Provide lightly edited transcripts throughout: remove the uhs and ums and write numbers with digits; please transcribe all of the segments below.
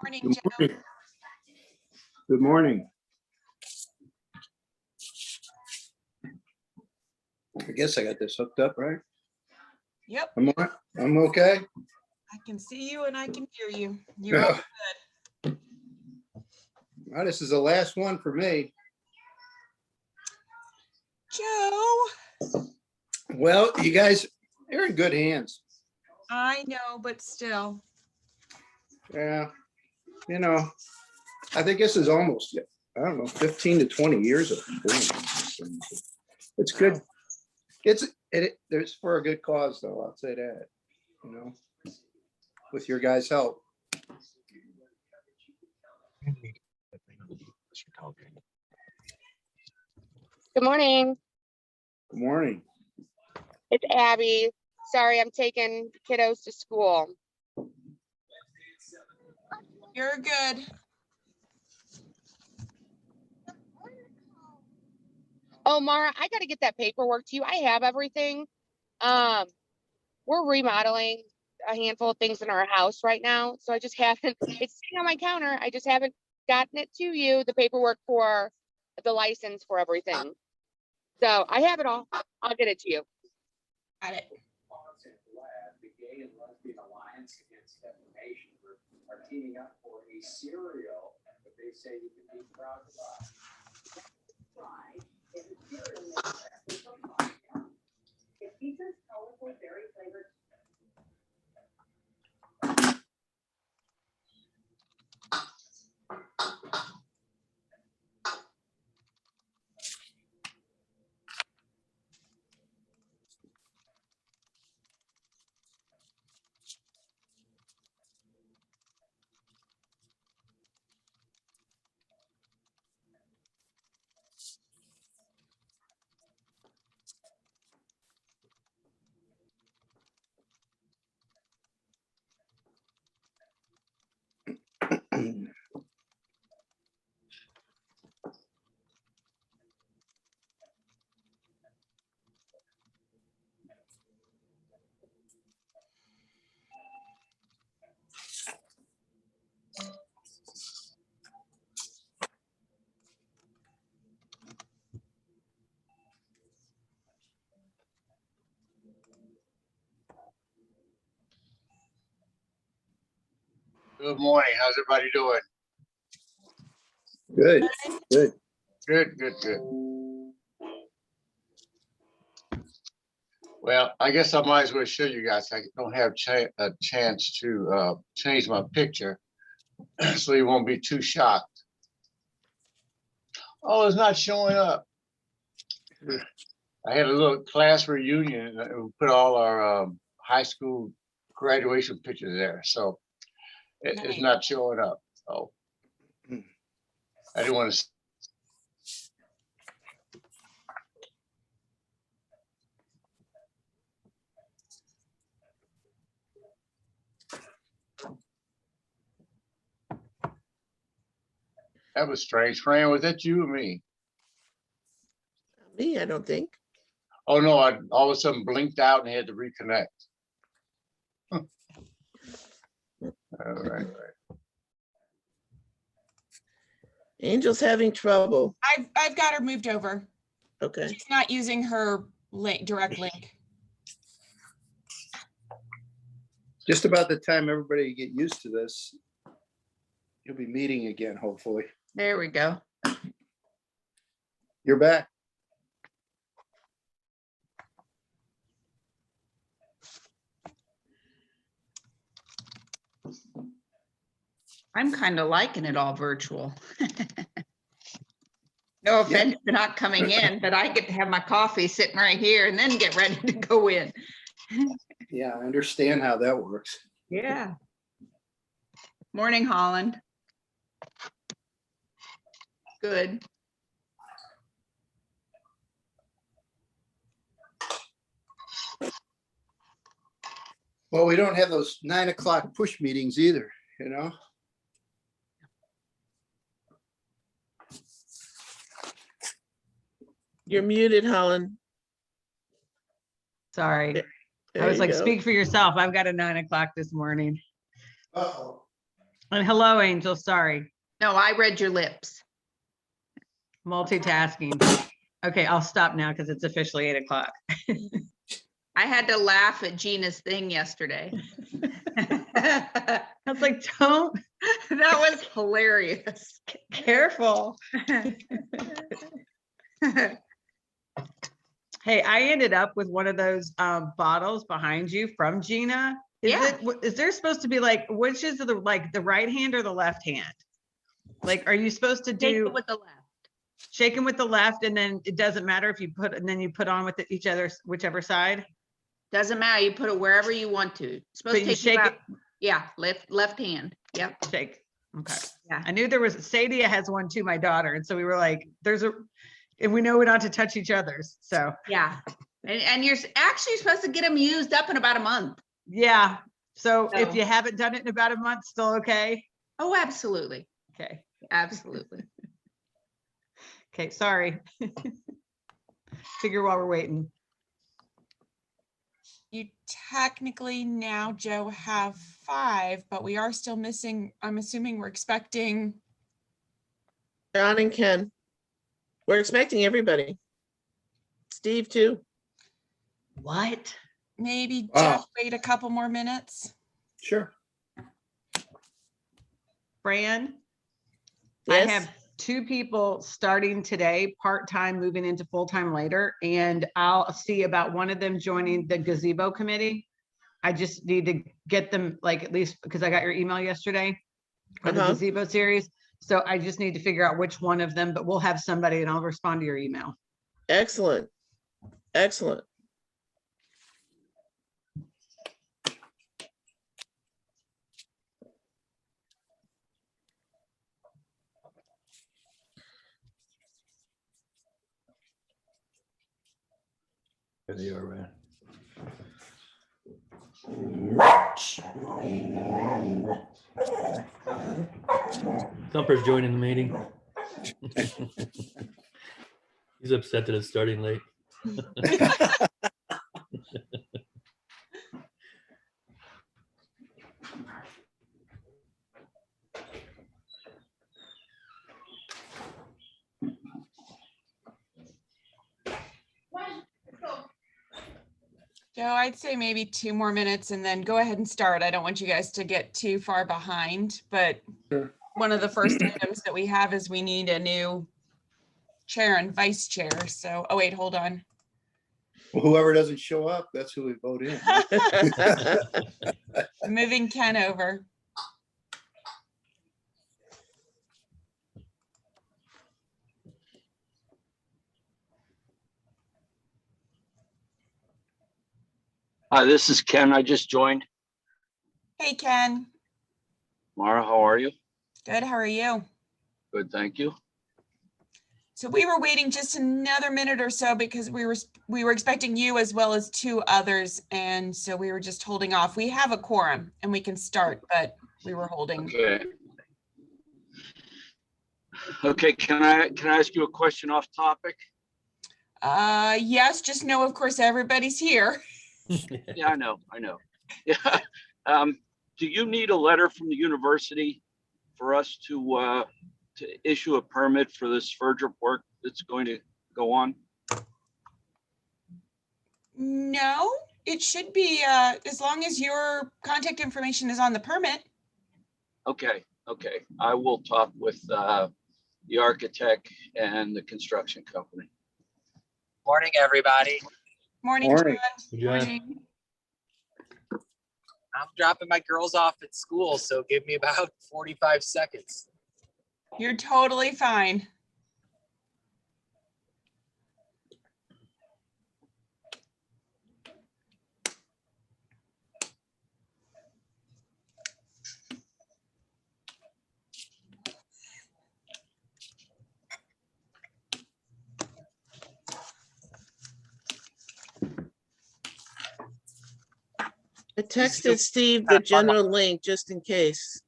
Morning, Good Joe. morning. Good morning. I guess I got this hooked up, right? Yep, I'm okay. I can see you and I can hear you. You're all good. Well, this is the last one for me. Joe, Well, you guys, you're in good hands. I know, but still. Yeah. You know, I think this is almost, I don't know, 15 to 20 years of experience. It's good. There's for a good cause though, I'll say that, you know, with your guys' help. Good morning. Good morning. It's Abby. Sorry, I'm taking kiddos to school. You're good. Oh, Mara, I got to get that paperwork to you. I have everything. We're remodeling a handful of things in our house right now. So I just haven't, it's sitting on my counter. I just haven't gotten it to you, the paperwork for the license for everything. So I have it all. I'll get it to you. Got it. The Gay and Lesbian Alliance Against Defamation are teaming up for a cereal that they say you can be proud of. It features colorful berry flavored. Good morning. How's everybody doing? Good, good. Good. Well, I guess I might as well show you guys. I don't have a chance to change my picture, so you won't be too shocked. Oh, it's not showing up. I had a little class reunion and we put all our high school graduation pictures there, so it's Nice. not showing up. So I didn't want to. That was strange. Fran, was that you or me? Me, I don't think. Oh no, I all of a sudden blinked out and had to reconnect. All right. Angel's having trouble. I've got her moved over. Okay. She's not using her direct link. Just about the time everybody get used to this, you'll be meeting again, hopefully. There we go. You're back. I'm kind of liking it all virtual. No offense to not coming in, but I get to have my coffee sitting right here and then get ready to go in. Yeah, I understand how that works. Yeah. Morning, Holland. Good. Well, we don't have those 9 o'clock push meetings either, you know? You're muted, Holland. Sorry. There I was you like, go. speak for yourself. I've got a 9 o'clock this morning. Uh-oh. And hello, Angel, sorry, No, I read your lips. multitasking. Okay, I'll stop now because it's officially 8 o'clock. I had to laugh at Gina's thing yesterday. I was like, don't, That was hilarious. careful. Hey, I ended up with one of those bottles behind you from Gina. Yeah. Is there supposed to be like, which is the like the right hand or the left hand? Like, are you supposed to Take do it with the left. shaking with the left and then it doesn't matter if you put, and then you put on with each other's, whichever side? Doesn't matter. You put it wherever you want to. It's supposed But to you take you shake out. it, Yeah, left hand. Yep. shake. Okay. Yeah. I knew there was, Sadia has one too, my daughter. And so we were like, and we know we're not to touch each other's. So Yeah. And you're actually supposed to get them used up in about a month. yeah. So if So- you haven't done it in about a month, still okay? Oh, absolutely. Okay. Absolutely. Okay, sorry. Figure while we're waiting. You technically now, Joe, have 5, but we are still missing, I'm assuming we're expecting, John and Ken. We're expecting everybody. Steve too. What? maybe Wow. just wait a couple more minutes. Sure. Fran, Yes? I have 2 people starting today, part-time, moving into full-time later, and I'll see about one of them joining the gazebo committee. I just need to get them, like, at least, because I got your email yesterday for the Uh-huh. gazebo series. So I just need to figure out which one of them, but we'll have somebody and I'll respond to your email. Excellent. Excellent. There they are, man. Thumper's joining the meeting. He's upset that it's starting late. Joe, I'd say maybe 2 more minutes and then go ahead and start. I don't want you guys to get too far behind, but Sure. one of the first items that we have is we need a new chair and vice chair. So, oh wait, hold on. Well, whoever doesn't show up, that's who we vote in. Moving Ken over. Hi, this is Ken. I just joined. Hey, Ken. Mara, how are you? Good, how are you? Good, thank you. So we were waiting just another minute or so because we were expecting you as well as 2 others. And so we were just holding off. We have a quorum and we can start, but we were holding. Okay. Okay, can I ask you a question off topic? Yes, just know, of course, everybody's here. Yeah, I know. Yeah. Do you need a letter from the university for us to issue a permit for this FERDRP work that's going to go on? No, it should be, as long as your contact information is on the permit. Okay. I will talk with the architect and the construction company. Morning, everybody. Morning, Morning. John. John. Morning. I'm dropping my girls off at school, so give me about 45 seconds. You're totally fine. I texted Steve the general link just in case.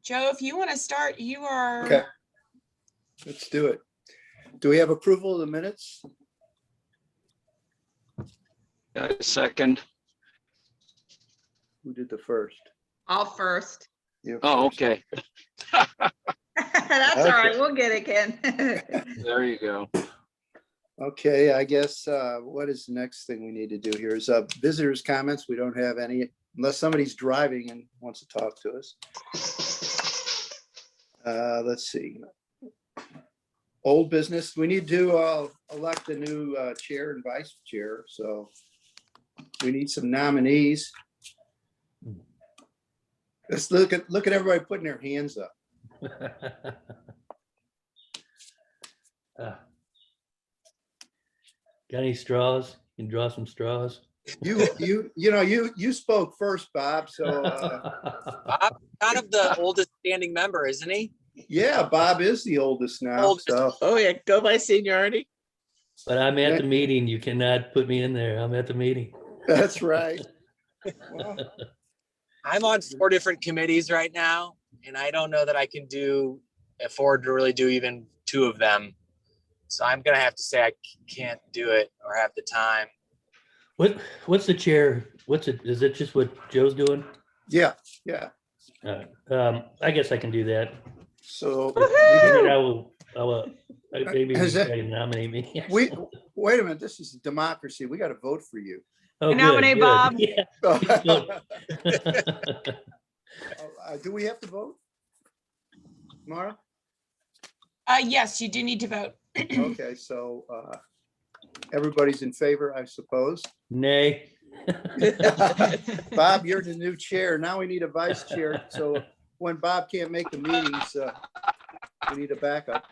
Joe, if you want to start, you are. Okay. Let's do it. Do we have approval of the minutes? Second. Who did the first? I'll first. You Oh, first. okay. That's all right. We'll get it, Ken. There you go. Okay, I guess, what is the next thing we need to do here is visitors' comments. We don't have any unless somebody's driving and wants to talk to us. Let's see. Old business, we need to elect a new chair and vice chair, so we need some nominees. Let's look at everybody putting their hands up. Got any straws? You can draw some straws. You spoke first, Bob, so Bob, kind of the oldest standing member, isn't he? yeah, Bob is the oldest now, Oldest. so. Oh, yeah, go by seniority. But I'm at the meeting. You cannot put me in there. I'm at the meeting. That's right. Well, I'm on 4 different committees right now, and I don't know that I can afford to really do even 2 of them. So I'm gonna have to say I can't do it or have the time. What's the chair? Is it just what Joe's doing? yeah. I guess I can do that. So Maybe I will, maybe Has you that- can nominate me. wait a minute. This is democracy. We got to vote for you. Oh, I nominate good. Bob. Yeah. Do we have to vote? Mara? Yes, you do need to vote. Okay, so everybody's in favor, I suppose. Nay. Bob, you're the new chair. Now we need a vice chair. So when Bob can't make the meetings, we need a backup.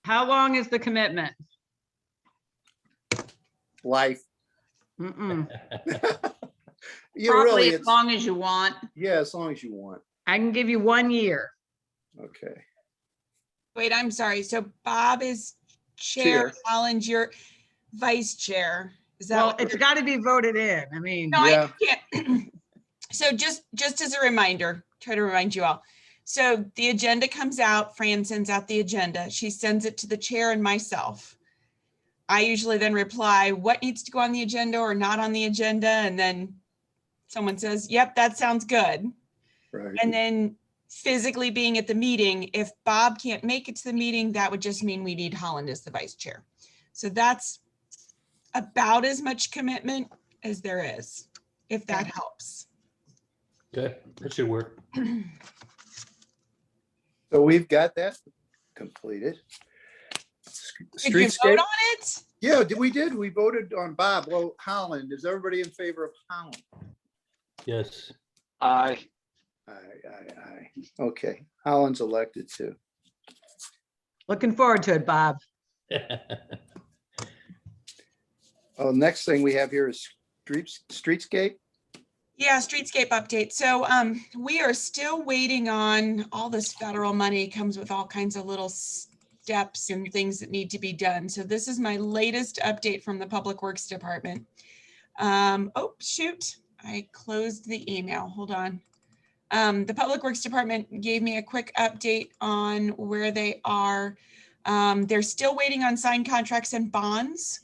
How long is the commitment? Life. Mm-mm. You Probably really, as it's, long as you want. yeah, as long as you want. I can give you 1 year. Okay. Wait, I'm sorry. So Bob is chair, Chair. Holland, you're vice chair. Is that? Well, what it's you're- got to be voted in. I mean, No, Yeah. I can't. So just as a reminder, try to remind you all. So the agenda comes out, Fran sends out the agenda. She sends it to the chair and myself. I usually then reply, what needs to go on the agenda or not on the agenda? And then someone says, yep, that sounds good. Right. And then physically being at the meeting, if Bob can't make it to the meeting, that would just mean we need Holland as the vice chair. So that's about as much commitment as there is, if that helps. Okay, that should work. So we've got that completed. Did you Streetscape. vote on it? Yeah, we did. We voted on Bob. Well, Holland, is everybody in favor of Holland? Yes. Aye. Aye. Okay, Holland's elected too. looking forward to it, Bob. Oh, next thing we have here is Streetscape. Yeah, streetscape update. So we are still waiting on all this federal money. Comes with all kinds of little steps and things that need to be done. So this is my latest update from the Public Works Department. Oh, shoot. I closed the email. Hold on. The Public Works Department gave me a quick update on where they are. They're still waiting on signed contracts and bonds.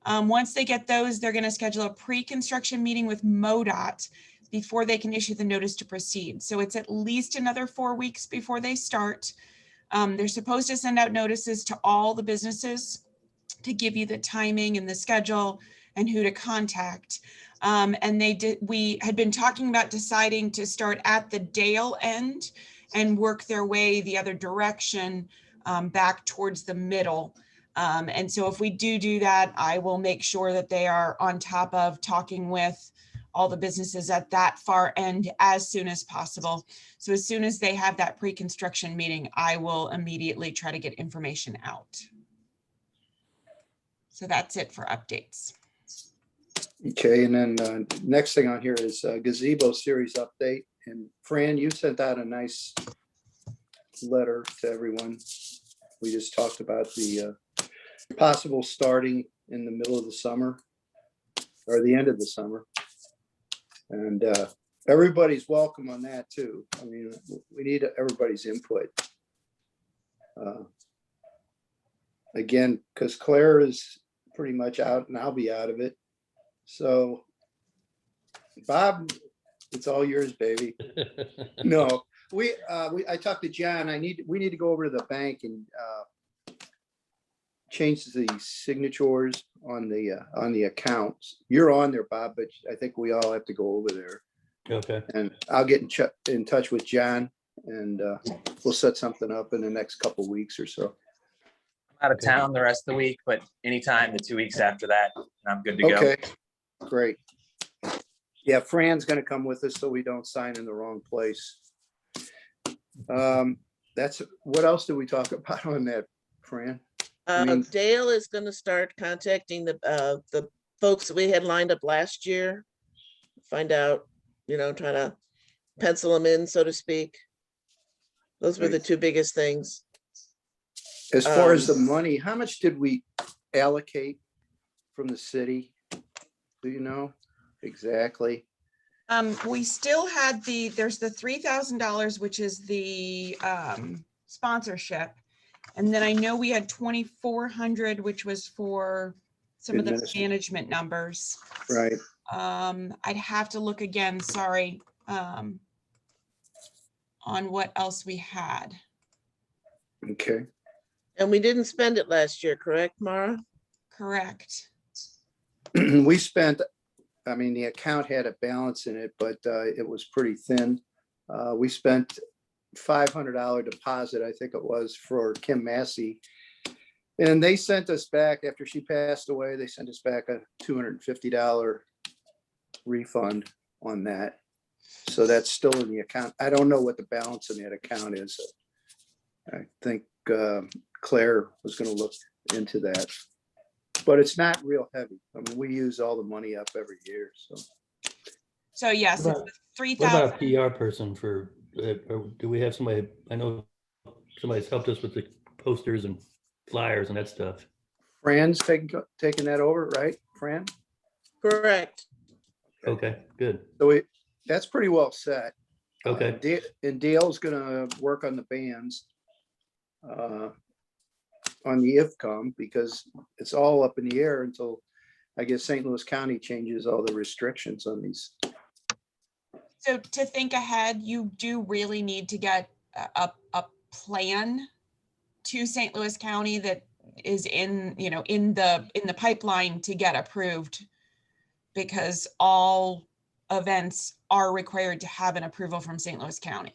Once they get those, they're going to schedule a pre-construction meeting with MoDOT before they can issue the notice to proceed. So it's at least another 4 weeks before they start. They're supposed to send out notices to all the businesses to give you the timing and the schedule and who to contact. And we had been talking about deciding to start at the Dale end and work their way the other direction back towards the middle. And so if we do that, I will make sure that they are on top of talking with all the businesses at that far end as soon as possible. So as soon as they have that pre-construction meeting, I will immediately try to get information out. So that's it for updates. Okay, and then next thing on here is gazebo series update. And Fran, you sent out a nice letter to everyone. We just talked about the possible starting in the middle of the summer or the end of the summer. And everybody's welcome on that too. I mean, we need everybody's input. Again, because Claire is pretty much out and I'll be out of it. So Bob, it's all yours, baby. No, I talked to John. We need to go over to the bank and change the signatures on the accounts. You're on there, Bob, but I think we all have to go over there. Okay, And I'll get in touch with John and we'll set something up in the next couple weeks or so. Out of town the rest of the week, but anytime the 2 weeks after that, I'm good to go. Okay, great. Yeah, Fran's gonna come with us so we don't sign in the wrong place. That's, what else did we talk about on that, Fran? mean- Dale is gonna start contacting the folks that we had lined up last year. Find out, try to pencil them in, so to speak. Those were the Right. two biggest things. As far as the money, how much did we allocate from the city? Do you know exactly? We still had there's the $3,000, which is the sponsorship. And then I know we had 2,400, which was for some of the Administrative. management numbers. Right, I'd have to look again, sorry, on what else we had. okay. And we didn't spend it last year, correct, Mara? Correct. We spent, I mean, the account had a balance in it, but it was pretty thin. We spent $500 deposit, I think it was, for Kim Massey. And they sent us back, after she passed away, they sent us back a $250 refund on that. So that's still in the account. I don't know what the balance in that account is. I think Claire was gonna look into that. But it's not real heavy. I mean, we use all the money up every year, so. So yes, What it's about- the what about 3,000. a PR person for, do we have somebody, I know somebody's helped us with the posters and flyers and that stuff. Fran's taking that over, right, Fran? Correct. Okay, good. So that's pretty well set. Okay, And Dale's gonna work on the bands. On the IFCOM, because it's all up in the air until, I guess, St. Louis County changes all the restrictions on these. So to think ahead, you do really need to get a plan to St. Louis County that is in the pipeline to get approved, because all events are required to have an approval from St. Louis County.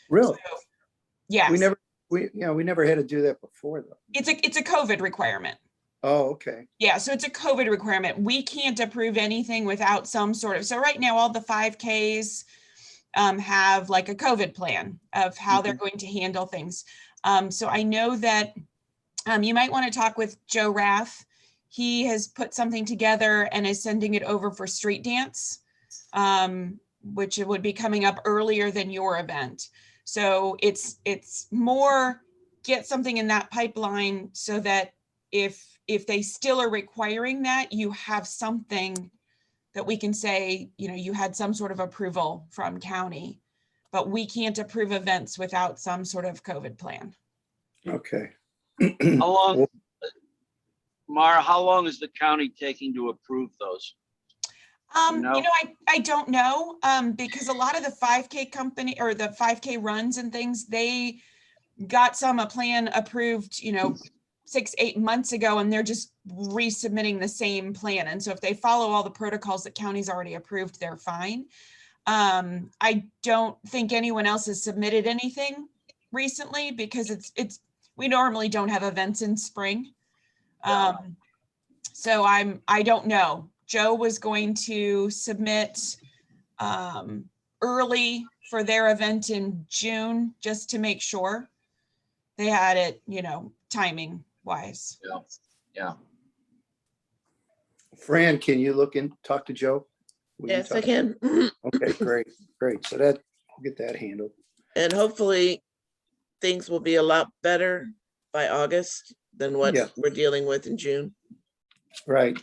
Really? Yes, We never had to do that before, though. it's a COVID requirement. Oh, okay. Yeah, so it's a COVID requirement. We can't approve anything without some sort of, so right now, all the 5Ks have like a COVID plan of how they're going to handle things. So I know that you might want to talk with Joe Rath. He has put something together and is sending it over for street dance, which it would be coming up earlier than your event. So it's more get something in that pipeline so that if they still are requiring that, you have something that we can say, you had some sort of approval from county, but we can't approve events without some sort of COVID plan. Okay. How long, Mara, how long is the county taking to approve those? No. I don't know, because a lot of the 5K company or the 5K runs and things, they got a plan approved, 6-8 months ago, and they're just resubmitting the same plan. And so if they follow all the protocols that county's already approved, they're fine. I don't think anyone else has submitted anything recently, because we normally don't have events in spring. So I don't know. Joe was going to submit early for their event in June, just to make sure they had it, timing wise. Yeah. Fran, can you talk to Joe? Will you Yes, I talk- can. Okay, great. So we'll get that handled. And hopefully things will be a lot better by August than what Yeah. we're dealing with in June. Right.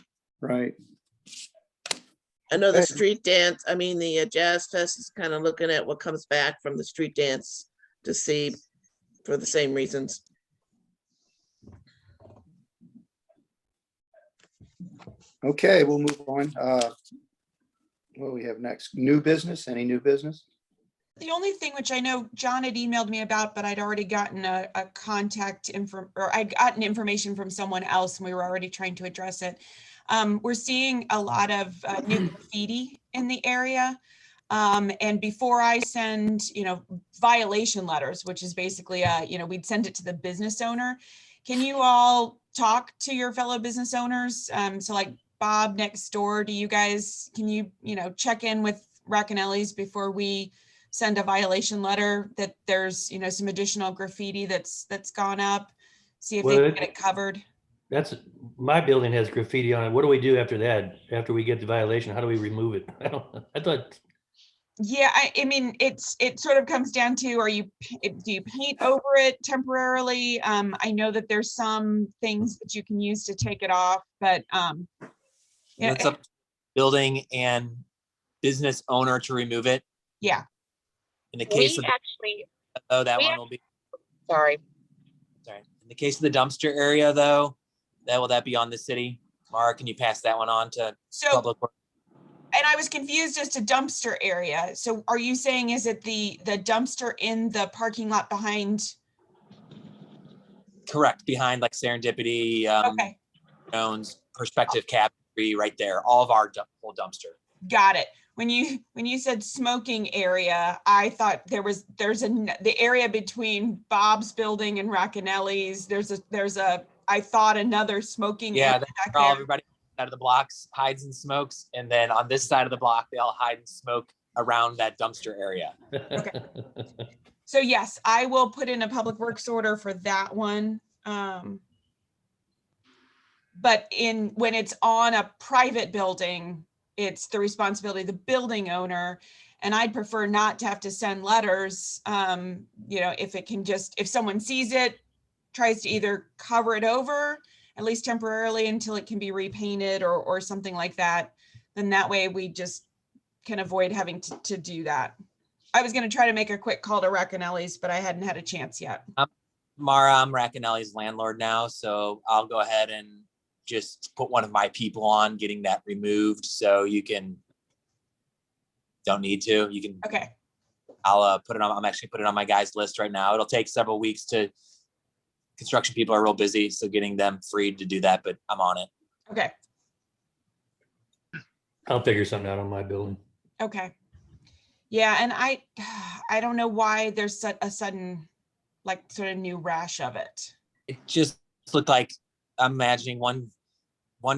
I know the Okay. street dance, I mean, the Jazz Fest is kind of looking at what comes back from the street dance to see for the same reasons. Okay, we'll move on. What do we have next? New business? Any new business? The only thing which I know John had emailed me about, but I'd already gotten a contact info, or I'd gotten information from someone else and we were already trying to address it. We're seeing a lot of new graffiti in the area. And before I send, violation letters, which is basically, we'd send it to the business owner. Can you all talk to your fellow business owners? So like Bob next door, can you, check in with Racanelli's before we send a violation letter that there's, some additional graffiti that's gone up? See if they can get it covered. That's, my building has graffiti on it. What do we do after that? After we get the violation, how do we remove it? I thought, Yeah, I mean, it sort of comes down to, do you paint over it temporarily? I know that there's some things that you can use to take it off, but, yeah, It's up to building and business owner to remove it. yeah, In the case We of, actually, that we one will be, sorry. sorry. In the case of the dumpster area though, will that be on the city? Mara, can you pass that one on to so, public works? and I was confused as to dumpster area. So are you saying, is it the dumpster in the parking lot behind? Correct, behind like Serendipity, Okay, Jones, Perspective Cabin, right there, all of our whole dumpster. got it. When you said smoking area, I thought there's the area between Bob's building and Racanelli's. I thought another smoking Yeah, area that's back where all there. everybody out of the blocks hides and smokes. And then on this side of the block, they all hide and smoke around that dumpster area. So yes, I will put in a public works order for that one. But when it's on a private building, it's the responsibility of the building owner. And I'd prefer not to have to send letters. If someone sees it, tries to either cover it over, at least temporarily until it can be repainted or something like that, then that way we just can avoid having to do that. I was going to try to make a quick call to Racanelli's, but I hadn't had a chance yet. Mara, I'm Racanelli's landlord now, so I'll go ahead and just put one of my people on getting that removed. So you don't need to, you can. Okay. I'll put it on, I'm actually putting it on my guys list right now. It'll take several weeks construction people are real busy, so getting them freed to do that, but I'm on it. Okay. I'll figure something out on my building. Okay. Yeah, and I don't know why there's a sudden, like, sort of new rash of it. It just looked like, I'm imagining one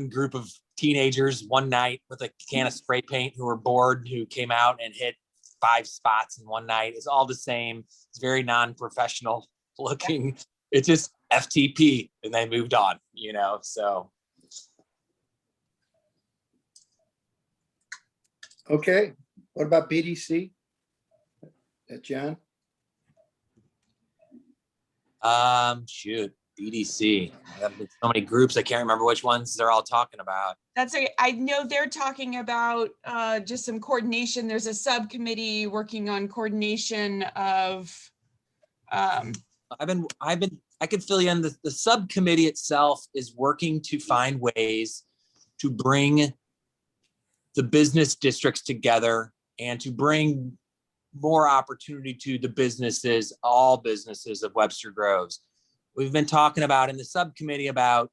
group of teenagers one night with a can of spray paint who were bored, who came out and hit 5 spots in one night. It's all the same. It's very non-professional looking. It's just FTP, and they moved on, so. Okay, what about BDC? John? Shoot, BDC. There's so many groups, I can't remember which ones they're all talking about. That's okay. I know they're talking about just some coordination. There's a subcommittee working on coordination of. I can fill you in. The subcommittee itself is working to find ways to bring the business districts together and to bring more opportunity to the businesses, all businesses of Webster Groves. We've been talking about in the subcommittee about,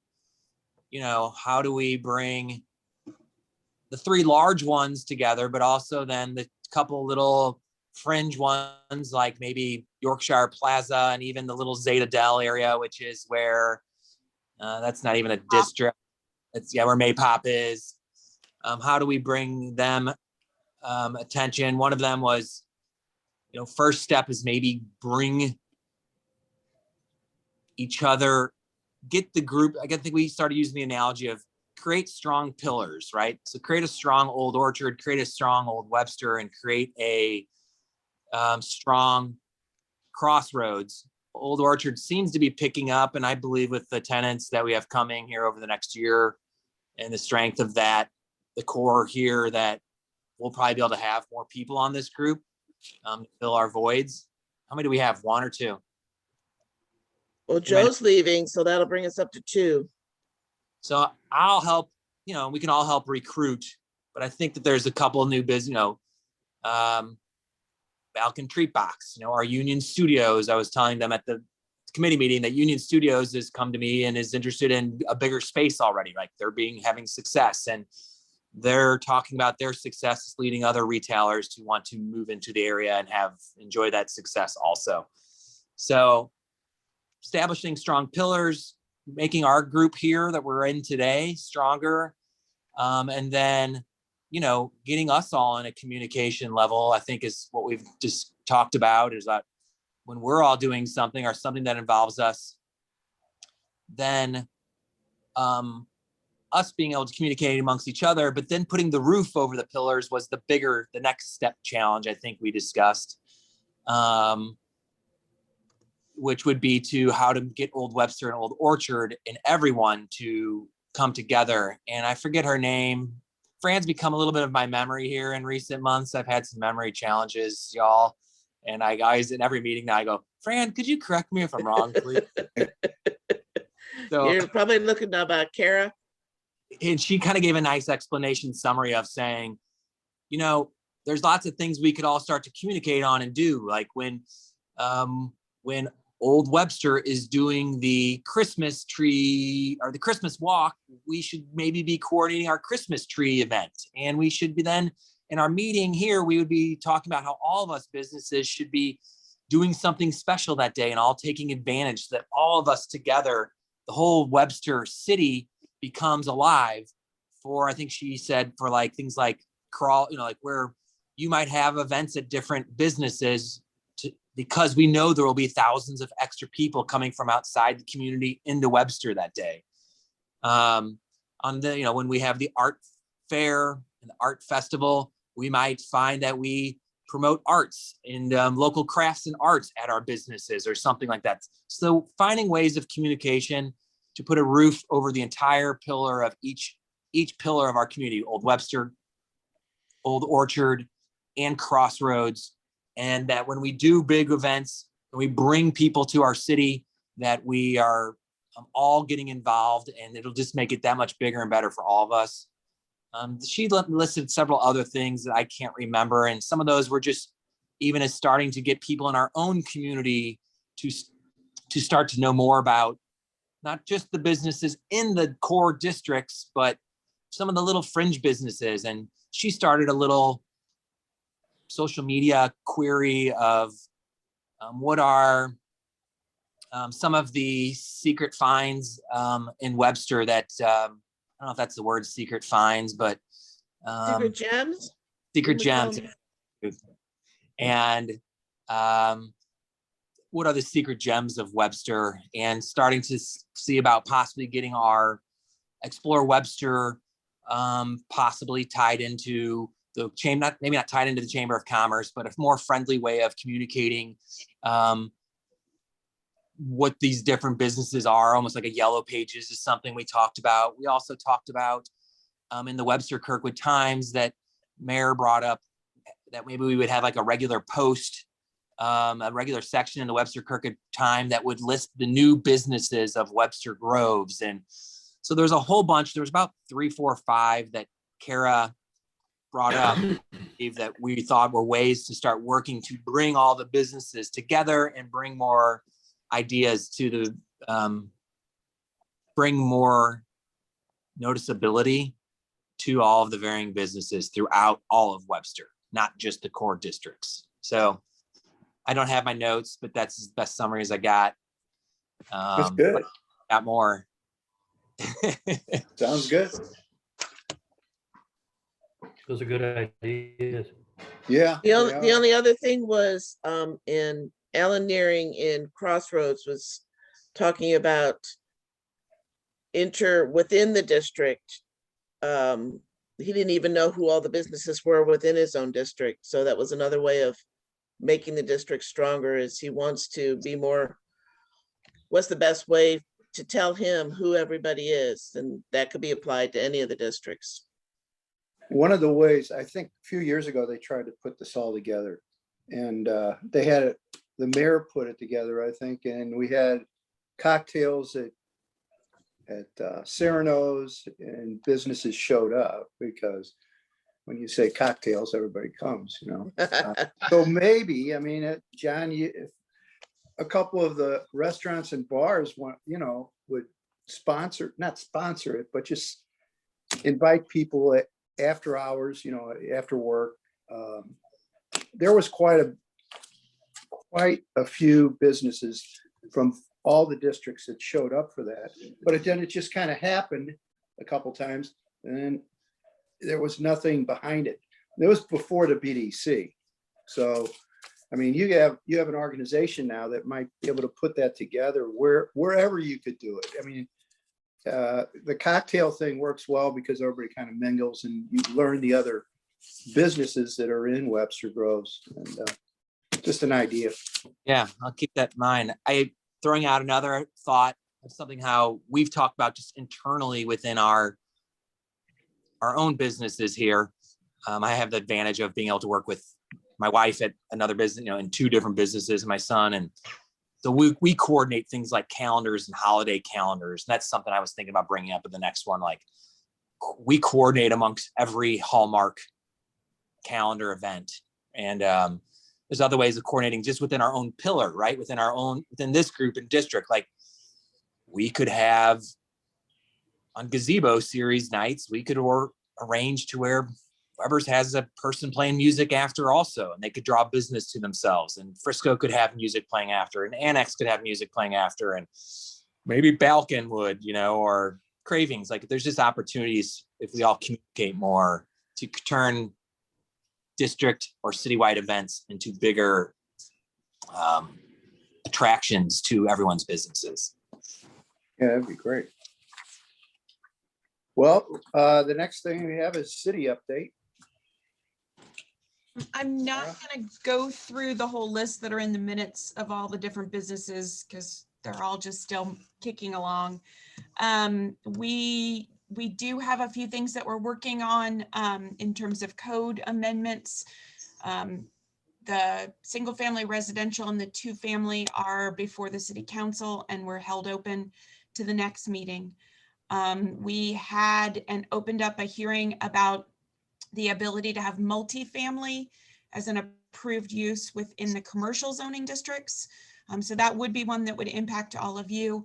how do we bring the 3 large ones together, but also then the couple little fringe ones like maybe Yorkshire Plaza and even the little Zeta Dell area, which is where that's not even a district. It's where Maypop is. How do we bring them attention? One of them was, first step is maybe bring each other, get the group. I think we started using the analogy of create strong pillars, right? So create a strong Old Orchard, create a strong Old Webster, and create a strong Crossroads. Old Orchard seems to be picking up, and I believe with the tenants that we have coming here over the next year and the strength of that, the core here, that we'll probably be able to have more people on this group to fill our voids. How many do we have? 1 or 2? Well, Joe's leaving, so that'll bring us up to 2. So I'll help, we can all help recruit, but I think that there's a couple of new business, Balkan Treat Box, our Union Studios. I was telling them at the committee meeting that Union Studios has come to me and is interested in a bigger space already. Like they're having success, and they're talking about their success leading other retailers to want to move into the area and enjoy that success also. So establishing strong pillars, making our group here that we're in today stronger, and then getting us all in a communication level, I think is what we've just talked about, is that when we're all doing something or something that involves us, then us being able to communicate amongst each other, but then putting the roof over the pillars was the next step challenge I think we discussed, which would be to how to get Old Webster and Old Orchard and everyone to come together. And I forget her name. Fran's become a little bit of my memory here in recent months. I've had some memory challenges, y'all. And I guys in every meeting now I go, Fran, could you correct me if I'm wrong, please? So You're probably looking about Kara. And she kind of gave a nice explanation summary of saying, there's lots of things we could all start to communicate on and do. Like when Old Webster is doing the Christmas tree or the Christmas walk, we should maybe be coordinating our Christmas tree event. And we should be then in our meeting here, we would be talking about how all of us businesses should be doing something special that day and all taking advantage so that all of us together, the whole Webster city becomes alive for, I think she said, for like things like crawl, like where you might have events at different businesses because we know there will be thousands of extra people coming from outside the community into Webster that day. When we have the art fair and the art festival, we might find that we promote arts and local crafts and arts at our businesses or something like that. So finding ways of communication to put a roof over the entire pillar of each pillar of our community, Old Webster, Old Orchard, and Crossroads. And that when we do big events and we bring people to our city, that we are all getting involved, and it'll just make it that much bigger and better for all of us. She listed several other things that I can't remember. And some of those were just even as starting to get people in our own community to start to know more about not just the businesses in the core districts, but some of the little fringe businesses. And she started a little social media query of what are some of the secret finds in Webster that, I don't know if that's the word, secret finds, but Secret gems? secret Can we gems. call And what are the secret gems of Webster, and starting to see about possibly getting our Explore Webster possibly tied into the chamber, maybe not tied into the Chamber of Commerce, but a more friendly way of communicating what these different businesses are, almost like a Yellow Pages is something we talked about. We also talked about in the Webster Kirkwood Times that Mayor brought up that maybe we would have like a regular post, a regular section in the Webster Kirkwood Time that would list the new businesses of Webster Groves. And so there's a whole bunch, there was about 3, 4, 5 that Kara brought up that we thought were ways to start working to bring all the businesses together and bring more ideas to the, bring more noticeability to all of the varying businesses throughout all of Webster, not just the core districts. So I don't have my notes, but that's as best summary as I got. That's good. Got more. Sounds good. Those are good ideas. Yeah. The only other thing was, in Alan Nearing in Crossroads was talking about within the district. He didn't even know who all the businesses were within his own district. So that was another way of making the district stronger, is he wants to be more, what's the best way to tell him who everybody is? And that could be applied to any of the districts. one of the ways, I think a few years ago, they tried to put this all together. And they had it, the mayor put it together, I think, and we had cocktails at Cyrano's, and businesses showed up because when you say cocktails, everybody comes, you know. So maybe, I mean, John, if a couple of the restaurants and bars want, you know, would sponsor, not sponsor it, but just invite people after hours, you know, after work. There was quite a few businesses from all the districts that showed up for that, but then it just kind of happened a couple times, and there was nothing behind it. It was before the BDC. So, I mean, you have an organization now that might be able to put that together wherever you could do it. I mean, the cocktail thing works well because everybody kind of mingles and you learn the other businesses that are in Webster Groves, and just an idea. Yeah, I'll keep that in mind. Throwing out another thought of something how we've talked about just internally within our own businesses here. I have the advantage of being able to work with my wife at another business, you know, in 2 different businesses, my son. And so we coordinate things like calendars and holiday calendars. And that's something I was thinking about bringing up in the next one. Like, we coordinate amongst every Hallmark calendar event. And there's other ways of coordinating just within our own pillar, right? Within this group and district. Like, we could have on gazebo series nights, we could arrange to where Weber's has a person playing music after also, and they could draw business to themselves, and Frisco could have music playing after, and Annex could have music playing after, and maybe Balkan would, you know, or Cravings. Like, there's just opportunities if we all communicate more to turn district or citywide events into bigger attractions to everyone's businesses. Yeah, that'd be great. Well, the next thing we have is city update. I'm not going to go through the whole list that are in the minutes of all the different businesses because they're all just still kicking along. We do have a few things that we're working on in terms of code amendments. The single family residential and the 2-family are before the city council and were held open to the next meeting. We had opened up a hearing about the ability to have multifamily as an approved use within the commercial zoning districts. So that would be one that would impact all of you.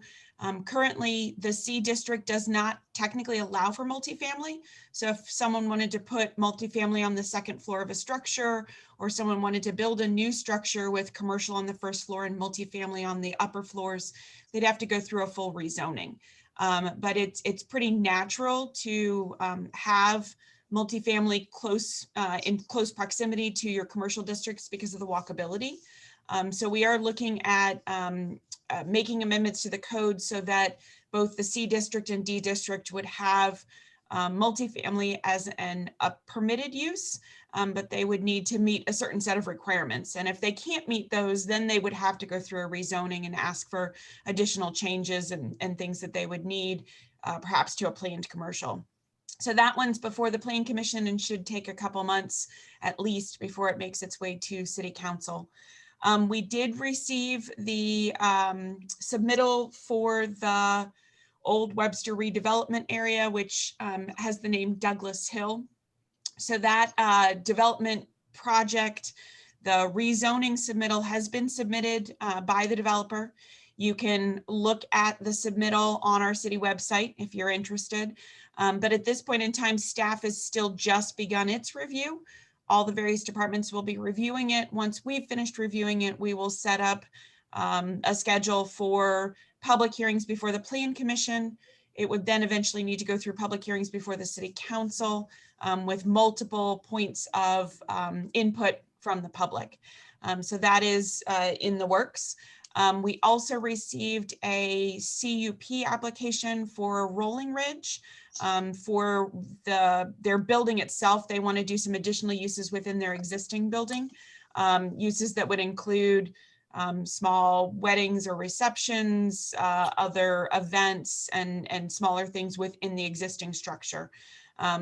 Currently, the C district does not technically allow for multifamily. So if someone wanted to put multifamily on the 2nd floor of a structure, or someone wanted to build a new structure with commercial on the 1st floor and multifamily on the upper floors, they'd have to go through a full rezoning. But it's pretty natural to have multifamily in close proximity to your commercial districts because of the walkability. So we are looking at making amendments to the code so that both the C district and D district would have multifamily as a permitted use, but they would need to meet a certain set of requirements. And if they can't meet those, then they would have to go through a rezoning and ask for additional changes and things that they would need, perhaps to a planned commercial. So that one's before the Plan Commission and should take a couple months at least before it makes its way to City Council. We did receive the submittal for the Old Webster redevelopment area, which has the name Douglas Hill. So that development project, the rezoning submittal has been submitted by the developer. You can look at the submittal on our city website if you're interested. But at this point in time, staff has still just begun its review. All the various departments will be reviewing it. Once we've finished reviewing it, we will set up a schedule for public hearings before the Plan Commission. It would then eventually need to go through public hearings before the City Council with multiple points of input from the public. So that is in the works. We also received a CUP application for Rolling Ridge for their building itself. They want to do some additional uses within their existing building, uses that would include small weddings or receptions, other events and smaller things within the existing structure.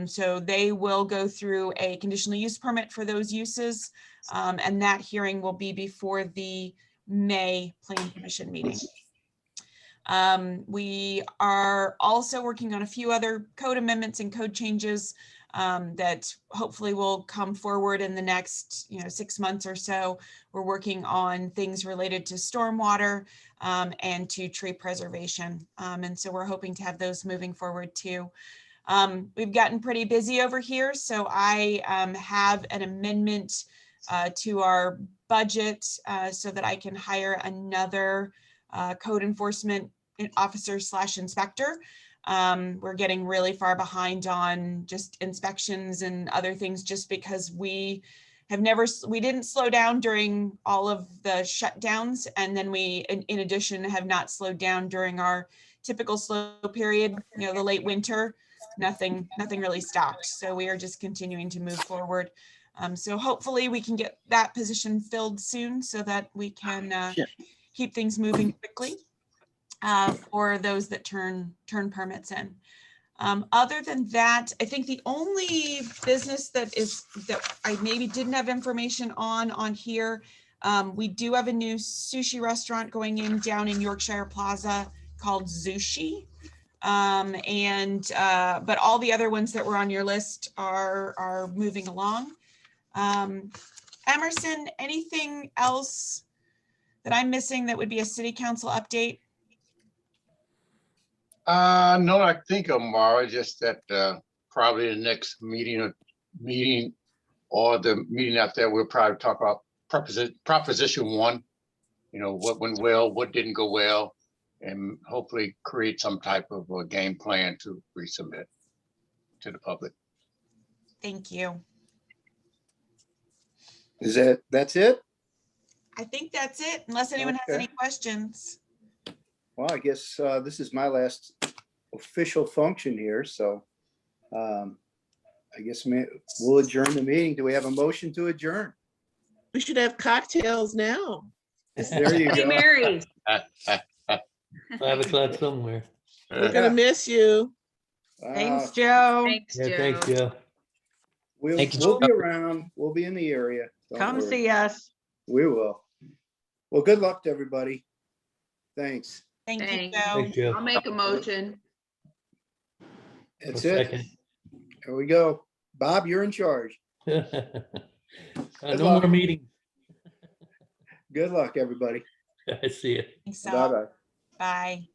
So they will go through a conditional use permit for those uses. And that hearing will be before the May Plan Commission meeting. We are also working on a few other code amendments and code changes that hopefully will come forward in the next 6 months or so. We're working on things related to stormwater and to tree preservation. And so we're hoping to have those moving forward too. We've gotten pretty busy over here, so I have an amendment to our budget so that I can hire another code enforcement officer / inspector. We're getting really far behind on just inspections and other things just because we didn't slow down during all of the shutdowns. And then we, in addition, have not slowed down during our typical slow period, the late winter. Nothing really stopped. So we are just continuing to move forward. So hopefully we can get that position filled soon so that we can keep things moving quickly for those that turn permits in. Other than that, I think the only business that I maybe didn't have information on here, we do have a new sushi restaurant going in down in Yorkshire Plaza called Zushi. But all the other ones that were on your list are moving along. Emerson, anything else that I'm missing that would be a city council update? No, I think of Mara, just that probably the next meeting or the meeting out there, we'll probably talk about Proposition 1, what went well, what didn't go well, and hopefully create some type of a game plan to resubmit to the public. Thank you. That's it? I think that's it, unless anyone has any questions. Well, I guess this is my last official function here, so I guess we'll adjourn the meeting. Do we have a motion to adjourn? We should have cocktails now. There you Bloody go. Marys. 5 o'clock somewhere. We're gonna miss you. Thanks, Joe. Thanks, Yeah, thanks, Joe. Joe. Thank you, We'll be Joe. around. We'll be in the area. Don't Come worry. see us. We will. Well, good luck to everybody. Thanks. Thank you, Thanks. Joe. Thanks, Joe. I'll make a motion. That's A it. second. There we go. Bob, you're in charge. No luck. more meetings. Good luck, everybody. I see it. Thanks all. Bye-bye. Bye.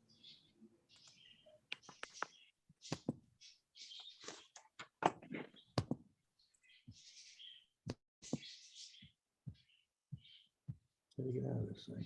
Let me get out of this thing.